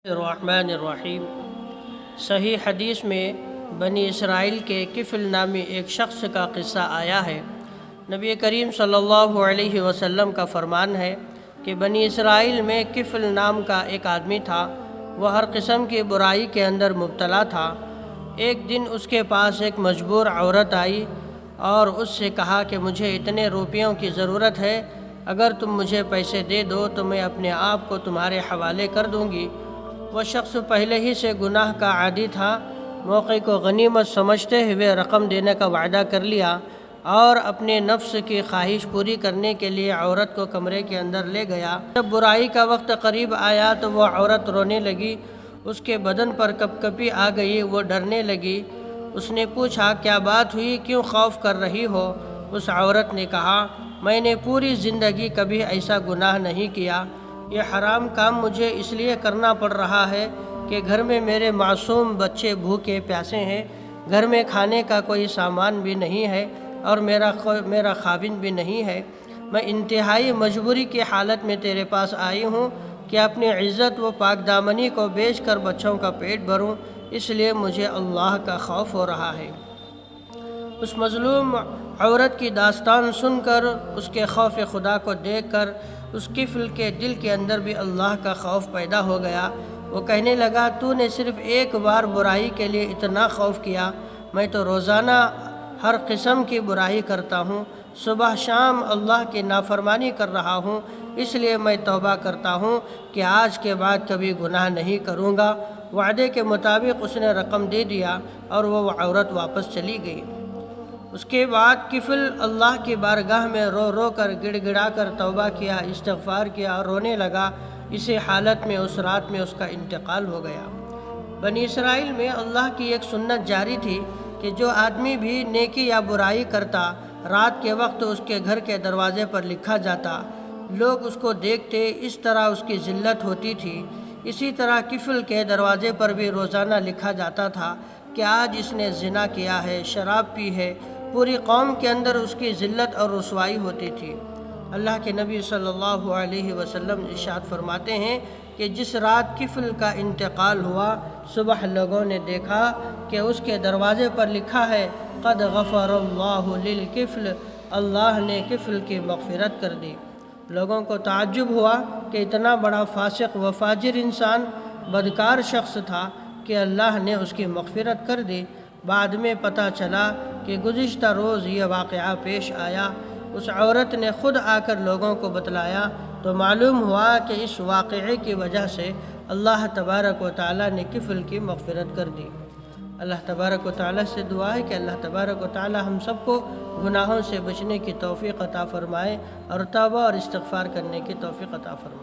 الرحمن الرحیم۔ صحیح حدیث میں بنی اسرائیل کے کفل نامی ایک شخص کا قصہ آیا ہے۔ نبی کریم صلی اللہ علیہ وسلم کا فرمان ہے کہ بنی اسرائیل میں کفل نام کا ایک آدمی تھا۔ وہ ہر قسم کی برائی کے اندر مبتلا تھا۔ ایک دن اس کے پاس ایک مجبور عورت آئی اور اس سے کہا کہ مجھے اتنے روپیوں کی ضرورت ہے، اگر تم مجھے پیسے دے دو تو میں اپنے آپ کو تمہارے حوالے کر دوں گی۔ وہ شخص پہلے ہی سے گناہ کا عادی تھا۔ موقع کو غنیمت سمجھتے ہوئے رقم دینے کا وعدہ کر لیا اور اپنے نفس کی خواہش پوری کرنے کے لیے عورت کو کمرے کے اندر لے گیا۔ جب برائی کا وقت قریب آیا تو وہ عورت رونے لگی، اس کے بدن پر کپکپی آ گئی، وہ ڈرنے لگی۔ اس نے پوچھا کیا بات ہوئی، کیوں خوف کر رہی ہو؟ اس عورت نے کہا میں نے پوری زندگی کبھی ایسا گناہ نہیں کیا، یہ حرام کام مجھے اس لیے کرنا پڑ رہا ہے کہ گھر میں میرے معصوم بچے بھوکے پیاسے ہیں، گھر میں کھانے کا کوئی سامان بھی نہیں ہے اور میرا خاوند بھی نہیں ہے۔ میں انتہائی مجبوری کی حالت میں تیرے پاس آئی ہوں کہ اپنی عزت و پاک دامنی کو بیچ کر بچوں کا پیٹ بھروں، اس لیے مجھے اللہ کا خوف ہو رہا ہے۔ اس مظلوم عورت کی داستان سن کر، اس کے خوف خدا کو دیکھ کر اس کفل کے دل کے اندر بھی اللہ کا خوف پیدا ہو گیا۔ وہ کہنے لگا تو نے صرف ایک بار برائی کے لیے اتنا خوف کیا، میں تو روزانہ ہر قسم کی برائی کرتا ہوں، صبح شام اللہ کی نافرمانی کر رہا ہوں، اس لیے میں توبہ کرتا ہوں کہ آج کے بعد کبھی گناہ نہیں کروں گا۔ وعدے کے مطابق اس نے رقم دے دیا اور وہ عورت واپس چلی گئی۔ اس کے بعد کفل اللہ کی بارگاہ میں رو رو کر گڑ گڑا کر توبہ کیا، استغفار کیا اور رونے لگا۔ اسی حالت میں اس رات میں اس کا انتقال ہو گیا۔ بنی اسرائیل میں اللہ کی ایک سنت جاری تھی کہ جو آدمی بھی نیکی یا برائی کرتا، رات کے وقت اس کے گھر کے دروازے پر لکھا جاتا، لوگ اس کو دیکھتے، اس طرح اس کی ذلت ہوتی تھی۔ اسی طرح کفل کے دروازے پر بھی روزانہ لکھا جاتا تھا کہ آج اس نے زنا کیا ہے، شراب پی ہے۔ پوری قوم کے اندر اس کی ذلت اور رسوائی ہوتی تھی۔ اللہ کے نبی صلی اللہ علیہ وسلم ارشاد فرماتے ہیں کہ جس رات کفل کا انتقال ہوا، صبح لوگوں نے دیکھا کہ اس کے دروازے پر لکھا ہے قد غفر اللہ للکفل، اللہ نے کفل کی مغفرت کر دی۔ لوگوں کو تعجب ہوا کہ اتنا بڑا فاسق و فاجر انسان، بدکار شخص تھا کہ اللہ نے اس کی مغفرت کر دی۔ بعد میں پتہ چلا کہ گزشتہ روز یہ واقعہ پیش آیا۔ اس عورت نے خود آ کر لوگوں کو بتلایا تو معلوم ہوا کہ اس واقعے کی وجہ سے اللہ تبارک و تعالیٰ نے کفل کی مغفرت کر دی۔ اللہ تبارک و تعالیٰ سے دعا ہے کہ اللہ تبارک و تعالیٰ ہم سب کو گناہوں سے بچنے کی توفیق عطا فرمائے اور توبہ اور استغفار کرنے کی توفیق عطا فرمائے۔